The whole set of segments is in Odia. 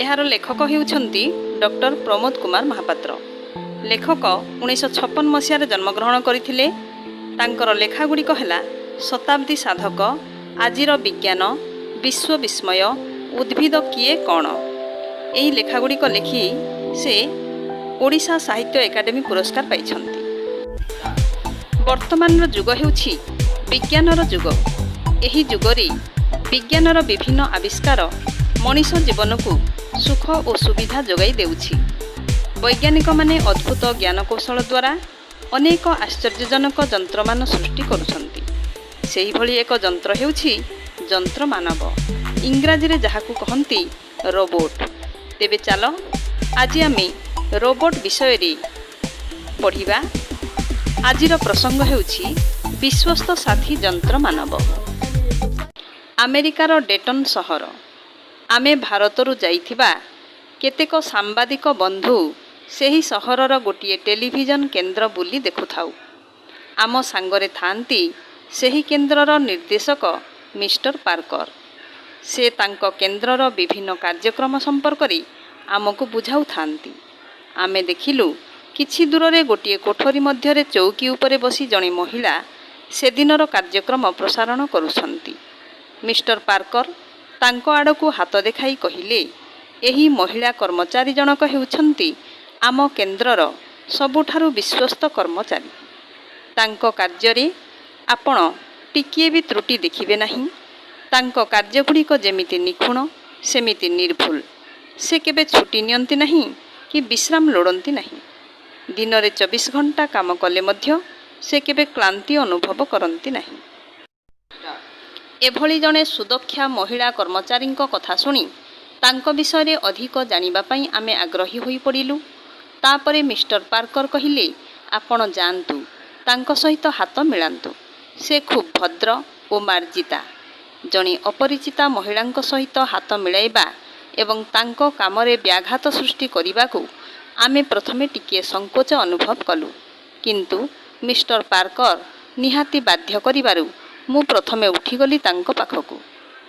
ଏହାର ଲେଖକ ହେଉଛନ୍ତି ଡକ୍ଟର ପ୍ରମୋଦ କୁମାର ମହାପାତ୍ର। ଲେଖକ 1956 ମସିହାରେ ଜନ୍ମଗ୍ରହଣ କରିଥିଲେ। ତାଙ୍କର ଲେଖାଗୁଡ଼ିକ ହେଲା ଶତାବ୍ଦୀ ସାଧକ, ଆଜିର ବିଜ୍ଞାନ, ବିଶ୍ୱ ବିସ୍ମୟ, ଉଦ୍ଭିଦ କିଏ କ'ଣ। ଏହି ଲେଖାଗୁଡ଼ିକ ଲେଖି ସେ ଓଡ଼ିଶା ସାହିତ୍ୟ ଏକାଡେମୀ ପୁରସ୍କାର ପାଇଛନ୍ତି। ବର୍ତ୍ତମାନର ଯୁଗ ହେଉଛି ବିଜ୍ଞାନର ଯୁଗ। ଏହି ଯୁଗରେ ବିଜ୍ଞାନର ବିଭିନ୍ନ ଆବିଷ୍କାର ମଣିଷ ଜୀବନକୁ ସୁଖ ଓ ସୁବିଧା ଯୋଗାଇ ଦେଉଛି। ବୈଜ୍ଞାନିକମାନେ ଅଦ୍ଭୁତ ଜ୍ଞାନକୌଶଳ ଦ୍ୱାରା ଅନେକ ଆଶ୍ଚର୍ଯ୍ୟଜନକ ଯନ୍ତ୍ରମାନ ସୃଷ୍ଟି କରୁଛନ୍ତି। ସେହିଭଳି ଏକ ଯନ୍ତ୍ର ହେଉଛି ଯନ୍ତ୍ରମାନବ, ଇଂରାଜୀରେ ଯାହାକୁ କହନ୍ତି ରୋବୋଟ୍। ତେବେ ଚାଲ ଆଜି ଆମେ ରୋବୋଟ୍ ବିଷୟରେ ପଢ଼ିବା। ଆଜିର ପ୍ରସଙ୍ଗ ହେଉଛି ବିଶ୍ୱସ୍ତ ସାଥୀ ଯନ୍ତ୍ରମାନବ। ଆମେରିକାର ଡେଟନ୍ ସହର। ଆମେ ଭାରତରୁ ଯାଇଥିବା କେତେକ ସାମ୍ବାଦିକ ବନ୍ଧୁ ସେହି ସହରର ଗୋଟିଏ ଟେଲିଭିଜନ କେନ୍ଦ୍ର ବୁଲି ଦେଖୁଥାଉ। ଆମ ସାଙ୍ଗରେ ଥାଆନ୍ତି ସେହି କେନ୍ଦ୍ରର ନିର୍ଦ୍ଦେଶକ ମିଷ୍ଟର ପାର୍କର। ସେ ତାଙ୍କ କେନ୍ଦ୍ରର ବିଭିନ୍ନ କାର୍ଯ୍ୟକ୍ରମ ସମ୍ପର୍କରେ ଆମକୁ ବୁଝାଉଥାନ୍ତି। ଆମେ ଦେଖିଲୁ କିଛି ଦୂରରେ ଗୋଟିଏ କୋଠରୀ ମଧ୍ୟରେ ଚୌକି ଉପରେ ବସି ଜଣେ ମହିଳା ସେଦିନର କାର୍ଯ୍ୟକ୍ରମ ପ୍ରସାରଣ କରୁଛନ୍ତି। ମିଷ୍ଟର ପାର୍କର ତାଙ୍କ ଆଡ଼କୁ ହାତ ଦେଖାଇ କହିଲେ, ଏହି ମହିଳା କର୍ମଚାରୀ ଜଣକ ହେଉଛନ୍ତି ଆମ କେନ୍ଦ୍ରର ସବୁଠାରୁ ବିଶ୍ୱସ୍ତ କର୍ମଚାରୀ। ତାଙ୍କ କାର୍ଯ୍ୟରେ ଆପଣ ଟିକିଏ ବି ତ୍ରୁଟି ଦେଖିବେ ନାହିଁ। ତାଙ୍କ କାର୍ଯ୍ୟଗୁଡ଼ିକ ଯେମିତି ନିଖୁଣ ସେମିତି ନିର୍ଭୁଲ। ସେ କେବେ ଛୁଟି ନିଅନ୍ତି ନାହିଁ କି ବିଶ୍ରାମ ଲୋଡ଼ନ୍ତି ନାହିଁ। ଦିନରେ 24 ଘଣ୍ଟା କାମ କଲେ ମଧ୍ୟ ସେ କେବେ କ୍ଳାନ୍ତି ଅନୁଭବ କରନ୍ତି ନାହିଁ। ଏଭଳି ଜଣେ ସୁଦକ୍ଷା ମହିଳା କର୍ମଚାରୀଙ୍କ କଥା ଶୁଣି ତାଙ୍କ ବିଷୟରେ ଅଧିକ ଜାଣିବା ପାଇଁ ଆମେ ଆଗ୍ରହୀ ହୋଇପଡ଼ିଲୁ। ତାପରେ ମିଷ୍ଟର ପାର୍କର କହିଲେ, ଆପଣ ଯାଆନ୍ତୁ, ତାଙ୍କ ସହିତ ହାତ ମିଳାନ୍ତୁ। ସେ ଖୁବ୍ ଭଦ୍ର ଓ ମାର୍ଜିତା। ଜଣେ ଅପରିଚିତା ମହିଳାଙ୍କ ସହିତ ହାତ ମିଳାଇବା ଏବଂ ତାଙ୍କ କାମରେ ବ୍ୟାଘାତ ସୃଷ୍ଟି କରିବାକୁ ଆମେ ପ୍ରଥମେ ଟିକିଏ ସଙ୍କୋଚ ଅନୁଭବ କଲୁ। କିନ୍ତୁ ମିଷ୍ଟର ପାର୍କର ନିହାତି ବାଧ୍ୟ କରିବାରୁ ମୁଁ ପ୍ରଥମେ ଉଠିଗଲି ତାଙ୍କ ପାଖକୁ।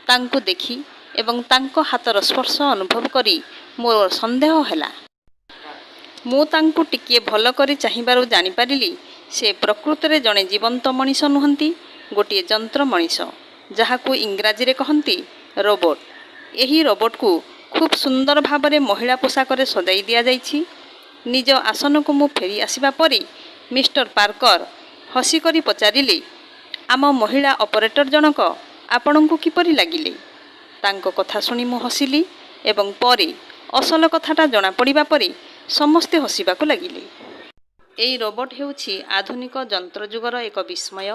ତାଙ୍କୁ ଦେଖି ଏବଂ ତାଙ୍କ ହାତର ସ୍ପର୍ଶ ଅନୁଭବ କରି ମୋର ସନ୍ଦେହ ହେଲା। ମୁଁ ତାଙ୍କୁ ଟିକିଏ ଭଲ କରି ଚାହିଁବାରୁ ଜାଣିପାରିଲି ସେ ପ୍ରକୃତରେ ଜଣେ ଜୀବନ୍ତ ମଣିଷ ନୁହନ୍ତି, ଗୋଟିଏ ଯନ୍ତ୍ର ମଣିଷ, ଯାହାକୁ ଇଂରାଜୀରେ କହନ୍ତି ରୋବୋଟ୍। ଏହି ରୋବୋଟ୍କୁ ଖୁବ୍ ସୁନ୍ଦର ଭାବରେ ମହିଳା ପୋଷାକରେ ସଜାଇ ଦିଆଯାଇଛି। ନିଜ ଆସନକୁ ମୁଁ ଫେରି ଆସିବା ପରେ ମିଷ୍ଟର ପାର୍କର ହସିକରି ପଚାରିଲେ, ଆମ ମହିଳା ଅପରେଟର ଜଣକ ଆପଣଙ୍କୁ କିପରି ଲାଗିଲେ? ତାଙ୍କ କଥା ଶୁଣି ମୁଁ ହସିଲି ଏବଂ ପରେ ଅସଲ କଥାଟା ଜଣାପଡ଼ିବା ପରେ ସମସ୍ତେ ହସିବାକୁ ଲାଗିଲେ। ଏହି ରୋବୋଟ୍ ହେଉଛି ଆଧୁନିକ ଯନ୍ତ୍ରଯୁଗର ଏକ ବିସ୍ମୟ।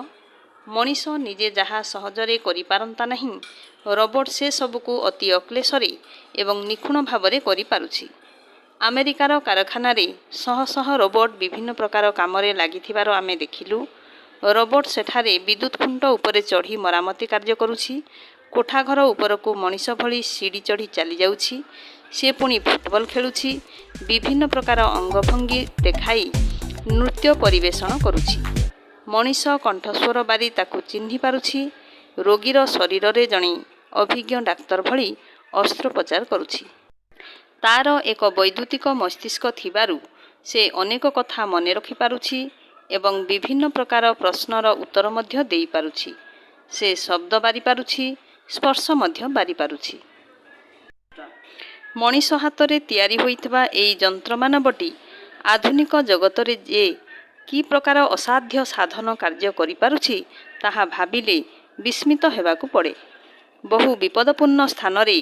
ମଣିଷ ନିଜେ ଯାହା ସହଜରେ କରିପାରନ୍ତା ନାହିଁ, ରୋବୋଟ୍ ସେ ସବୁକୁ ଅତି ଅକ୍ଳେଶରେ ଏବଂ ନିଖୁଣ ଭାବରେ କରିପାରୁଛି। ଆମେରିକାର କାରଖାନାରେ ଶହ ଶହ ରୋବୋଟ୍ ବିଭିନ୍ନ ପ୍ରକାର କାମରେ ଲାଗିଥିବାର ଆମେ ଦେଖିଲୁ। ରୋବୋଟ୍ ସେଠାରେ ବିଦ୍ୟୁତ୍ ଖୁଣ୍ଟ ଉପରେ ଚଢ଼ି ମରାମତି କାର୍ଯ୍ୟ କରୁଛି। କୋଠାଘର ଉପରକୁ ମଣିଷ ଭଳି ସିଡ଼ି ଚଢ଼ି ଚାଲିଯାଉଛି। ସେ ପୁଣି ଫୁଟବଲ ଖେଳୁଛି। ବିଭିନ୍ନ ପ୍ରକାର ଅଙ୍ଗଭଙ୍ଗୀ ଦେଖାଇ ନୃତ୍ୟ ପରିବେଷଣ କରୁଛି। ମଣିଷ କଣ୍ଠସ୍ୱର ବାରି ତାକୁ ଚିହ୍ନି ପାରୁଛି। ରୋଗୀର ଶରୀରରେ ଜଣେ ଅଭିଜ୍ଞ ଡାକ୍ତର ଭଳି ଅସ୍ତ୍ରୋପଚାର କରୁଛି। ତାର ଏକ ବୈଦ୍ୟୁତିକ ମସ୍ତିଷ୍କ ଥିବାରୁ ସେ ଅନେକ କଥା ମନେ ରଖିପାରୁଛି ଏବଂ ବିଭିନ୍ନ ପ୍ରକାର ପ୍ରଶ୍ନର ଉତ୍ତର ମଧ୍ୟ ଦେଇପାରୁଛି। ସେ ଶବ୍ଦ ବାରିପାରୁଛି, ସ୍ପର୍ଶ ମଧ୍ୟ ବାରିପାରୁଛି। ମଣିଷ ହାତରେ ତିଆରି ହୋଇଥିବା ଏହି ଯନ୍ତ୍ରମାନବଟି ଆଧୁନିକ ଜଗତରେ ଯେ କି ପ୍ରକାର ଅସାଧ୍ୟ ସାଧନ କାର୍ଯ୍ୟ କରିପାରୁଛି, ତାହା ଭାବିଲେ ବିସ୍ମିତ ହେବାକୁ ପଡ଼େ। ବହୁ ବିପଦପୂର୍ଣ୍ଣ ସ୍ଥାନରେ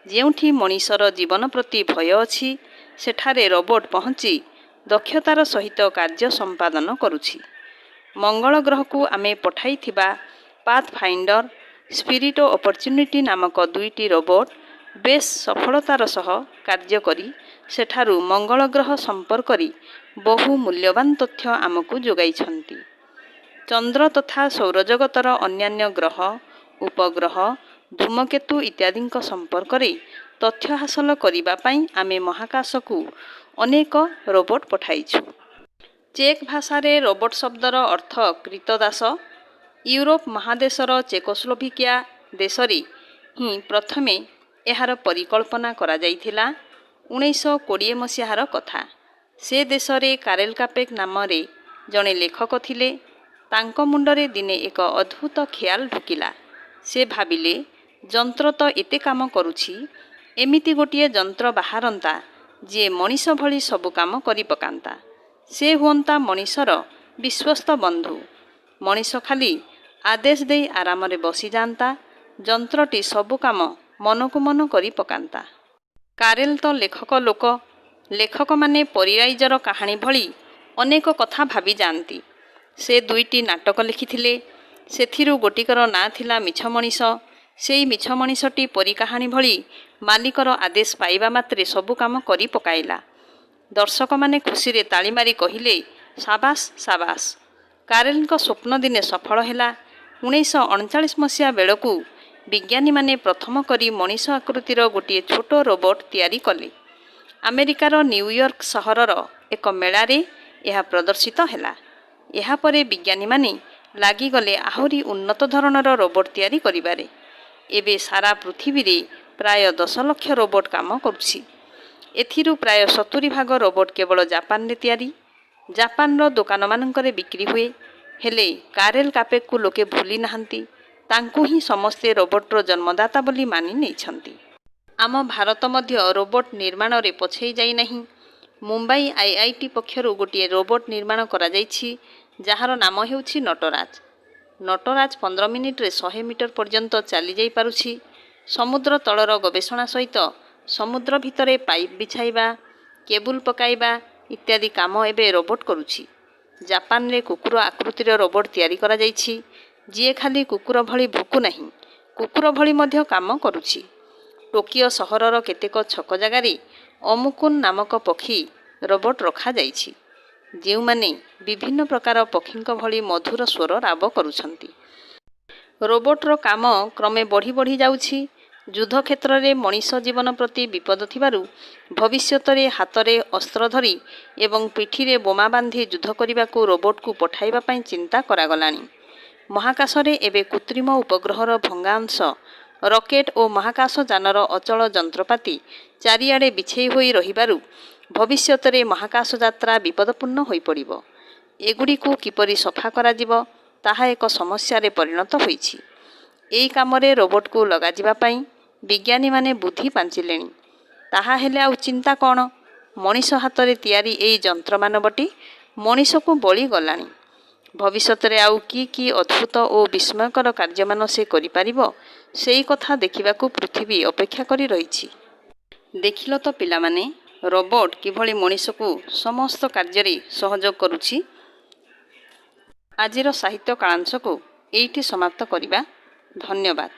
ଯେଉଁଠି ମଣିଷର ଜୀବନ ପ୍ରତି ଭୟ ଅଛି, ସେଠାରେ ରୋବୋଟ୍ ପହଞ୍ଚି ଦକ୍ଷତାର ସହିତ କାର୍ଯ୍ୟ ସମ୍ପାଦନ କରୁଛି। ମଙ୍ଗଳ ଗ୍ରହକୁ ଆମେ ପଠାଇଥିବା ପାଥଫାଇଣ୍ଡର, ସ୍ପିରିଟ୍ ଓ ଅପରଚ୍ୟୁନିଟି ନାମକ ଦୁଇଟି ରୋବୋଟ୍ ବେଶ୍ ସଫଳତାର ସହ କାର୍ଯ୍ୟ କରି ସେଠାରୁ ମଙ୍ଗଳ ଗ୍ରହ ସମ୍ପର୍କରେ ବହୁ ମୂଲ୍ୟବାନ ତଥ୍ୟ ଆମକୁ ଯୋଗାଇଛନ୍ତି। ଚନ୍ଦ୍ର ତଥା ସୌରଜଗତର ଅନ୍ୟାନ୍ୟ ଗ୍ରହ, ଉପଗ୍ରହ, ଧୂମକେତୁ ଇତ୍ୟାଦିଙ୍କ ସମ୍ପର୍କରେ ତଥ୍ୟ ହାସଲ କରିବା ପାଇଁ ଆମେ ମହାକାଶକୁ ଅନେକ ରୋବୋଟ୍ ପଠାଇଛୁ। ଚେକ୍ ଭାଷାରେ ରୋବୋଟ୍ ଶବ୍ଦର ଅର୍ଥ କ୍ରୀତଦାସ। ୟୁରୋପ ମହାଦେଶର ଚେକୋସ୍ଲୋଭାକିଆ ଦେଶରେ ହିଁ ପ୍ରଥମେ ଏହାର ପରିକଳ୍ପନା କରାଯାଇଥିଲା 1920 ମସିହାର କଥା। ସେ ଦେଶରେ କାରେଲ କାପେକ୍ ନାମରେ ଜଣେ ଲେଖକ ଥିଲେ। ତାଙ୍କ ମୁଣ୍ଡରେ ଦିନେ ଏକ ଅଦ୍ଭୁତ ଖେୟାଲ ଢୁକିଲା। ସେ ଭାବିଲେ, ଯନ୍ତ୍ର ତ ଏତେ କାମ କରୁଛି, ଏମିତି ଗୋଟିଏ ଯନ୍ତ୍ର ବାହାରନ୍ତା ଯିଏ ମଣିଷ ଭଳି ସବୁ କାମ କରିପକାନ୍ତା। ସେ ହୁଅନ୍ତା ମଣିଷର ବିଶ୍ୱସ୍ତ ବନ୍ଧୁ। ମଣିଷ ଖାଲି ଆଦେଶ ଦେଇ ଆରାମରେ ବସିଯାଆନ୍ତା, ଯନ୍ତ୍ରଟି ସବୁ କାମ ମନକୁ ମନ କରି ପକାନ୍ତା। କାରେଲ ତ ଲେଖକ ଲୋକ। ଲେଖକମାନେ ପରିରାଇଜର କାହାଣୀ ଭଳି ଅନେକ କଥା ଭାବିଯାଆନ୍ତି। ସେ 2ଟି ନାଟକ ଲେଖିଥିଲେ। ସେଥିରୁ ଗୋଟିକର ନାଁ ଥିଲା ମିଛ ମଣିଷ। ସେଇ ମିଛ ମଣିଷଟି ପରୀ କାହାଣୀ ଭଳି ମାଲିକର ଆଦେଶ ପାଇବା ମାତ୍ରେ ସବୁ କାମ କରି ପକାଇଲା। ଦର୍ଶକମାନେ ଖୁସିରେ ତାଳିମାରି କହିଲେ, ସାବାସ୍ ସାବାସ୍। କାରେଲଙ୍କ ସ୍ୱପ୍ନ ଦିନେ ସଫଳ ହେଲା। 1939 ମସିହା ବେଳକୁ ବିଜ୍ଞାନୀମାନେ ପ୍ରଥମ କରି ମଣିଷ ଆକୃତିର ଗୋଟିଏ ଛୋଟ ରୋବୋଟ ତିଆରି କଲେ। ଆମେରିକାର ନ୍ୟୁୟର୍କ ସହରର ଏକ ମେଳାରେ ଏହା ପ୍ରଦର୍ଶିତ ହେଲା। ଏହାପରେ ବିଜ୍ଞାନୀମାନେ ଲାଗିଗଲେ ଆହୁରି ଉନ୍ନତ ଧରଣର ରୋବୋଟ ତିଆରି କରିବାରେ। ଏବେ ସାରା ପୃଥିବୀରେ ପ୍ରାୟ 10 ଲକ୍ଷ ରୋବୋଟ କାମ କରୁଛି। ଏଥିରୁ ପ୍ରାୟ 70% ରୋବୋଟ କେବଳ ଜାପାନରେ ତିଆରି। ଜାପାନର ଦୋକାନମାନଙ୍କରେ ବିକ୍ରି ହୁଏ। ହେଲେ କାରେଲ କାପେକ୍କୁ ଲୋକେ ଭୁଲି ନାହାନ୍ତି। ତାଙ୍କୁ ହିଁ ସମସ୍ତେ ରୋବୋଟର ଜନ୍ମଦାତା ବୋଲି ମାନି ନେଇଛନ୍ତି। ଆମ ଭାରତ ମଧ୍ୟ ରୋବୋଟ ନିର୍ମାଣରେ ପଛେଇ ଯାଇନାହିଁ। ମୁମ୍ବାଇ IIT ପକ୍ଷରୁ ଗୋଟିଏ ରୋବୋଟ ନିର୍ମାଣ କରାଯାଇଛି, ଯାହାର ନାମ ହେଉଛି ନଟରାଜ। ନଟରାଜ 15 ମିନିଟରେ 100 ମିଟର ପର୍ଯ୍ୟନ୍ତ ଚାଲିଯାଇପାରୁଛି। ସମୁଦ୍ର ତଳର ଗବେଷଣା ସହିତ ସମୁଦ୍ର ଭିତରେ ପାଇପ୍ ବିଛାଇବା, କେବୁଲ ପକାଇବା ଇତ୍ୟାଦି କାମ ଏବେ ରୋବୋଟ କରୁଛି। ଜାପାନରେ କୁକୁର ଆକୃତିର ରୋବୋଟ ତିଆରି କରାଯାଇଛି, ଯିଏ ଖାଲି କୁକୁର ଭଳି ଭୁକୁ ନାହିଁ, କୁକୁର ଭଳି ମଧ୍ୟ କାମ କରୁଛି। ଟୋକିଓ ସହରର କେତେକ ଛକ ଜାଗାରେ ଅମୁକୁନ ନାମକ ପକ୍ଷୀ ରୋବୋଟ ରଖାଯାଇଛି, ଯେଉଁମାନେ ବିଭିନ୍ନ ପ୍ରକାର ପକ୍ଷୀଙ୍କ ଭଳି ମଧୁର ସ୍ୱର ରାବ କରୁଛନ୍ତି। ରୋବୋଟର କାମ କ୍ରମେ ବଢ଼ି ବଢ଼ି ଯାଉଛି। ଯୁଦ୍ଧ କ୍ଷେତ୍ରରେ ମଣିଷ ଜୀବନ ପ୍ରତି ବିପଦ ଥିବାରୁ ଭବିଷ୍ୟତରେ ହାତରେ ଅସ୍ତ୍ର ଧରି ଏବଂ ପିଠିରେ ବୋମା ବାନ୍ଧି ଯୁଦ୍ଧ କରିବାକୁ ରୋବୋଟକୁ ପଠାଇବା ପାଇଁ ଚିନ୍ତା କରାଗଲାଣି। ମହାକାଶରେ ଏବେ କୃତ୍ରିମ ଉପଗ୍ରହର ଭଙ୍ଗା ଅଂଶ, ରକେଟ ଓ ମହାକାଶ ଯାନର ଅଚଳ ଯନ୍ତ୍ରପାତି ଚାରିଆଡ଼େ ବିଛେଇ ହୋଇ ରହିବାରୁ ଭବିଷ୍ୟତରେ ମହାକାଶ ଯାତ୍ରା ବିପଦପୂର୍ଣ୍ଣ ହୋଇପଡ଼ିବ। ଏଗୁଡ଼ିକୁ କିପରି ସଫା କରାଯିବ, ତାହା ଏକ ସମସ୍ୟାରେ ପରିଣତ ହୋଇଛି। ଏହି କାମରେ ରୋବୋଟକୁ ଲଗାଯିବା ପାଇଁ ବିଜ୍ଞାନୀମାନେ ବୁଦ୍ଧି ପାଞ୍ଚିଲେଣି। ତାହା ହେଲେ ଆଉ ଚିନ୍ତା କ'ଣ? ମଣିଷ ହାତରେ ତିଆରି ଏହି ଯନ୍ତ୍ରମାନବଟି ମଣିଷକୁ ବଳି ଗଲାଣି। ଭବିଷ୍ୟତରେ ଆଉ କି ଅଦ୍ଭୁତ ଓ ବିସ୍ମୟକର କାର୍ଯ୍ୟମାନ ସେ କରିପାରିବ, ସେଇ କଥା ଦେଖିବାକୁ ପୃଥିବୀ ଅପେକ୍ଷା କରି ରହିଛି। ଦେଖିଲ ତ ପିଲାମାନେ, ରୋବୋଟ କିଭଳି ମଣିଷକୁ ସମସ୍ତ କାର୍ଯ୍ୟରେ ସହଯୋଗ କରୁଛି। ଆଜିର ସାହିତ୍ୟ କାଳାଂଶକୁ ଏଇଠି ସମାପ୍ତ କରିବା। ଧନ୍ୟବାଦ।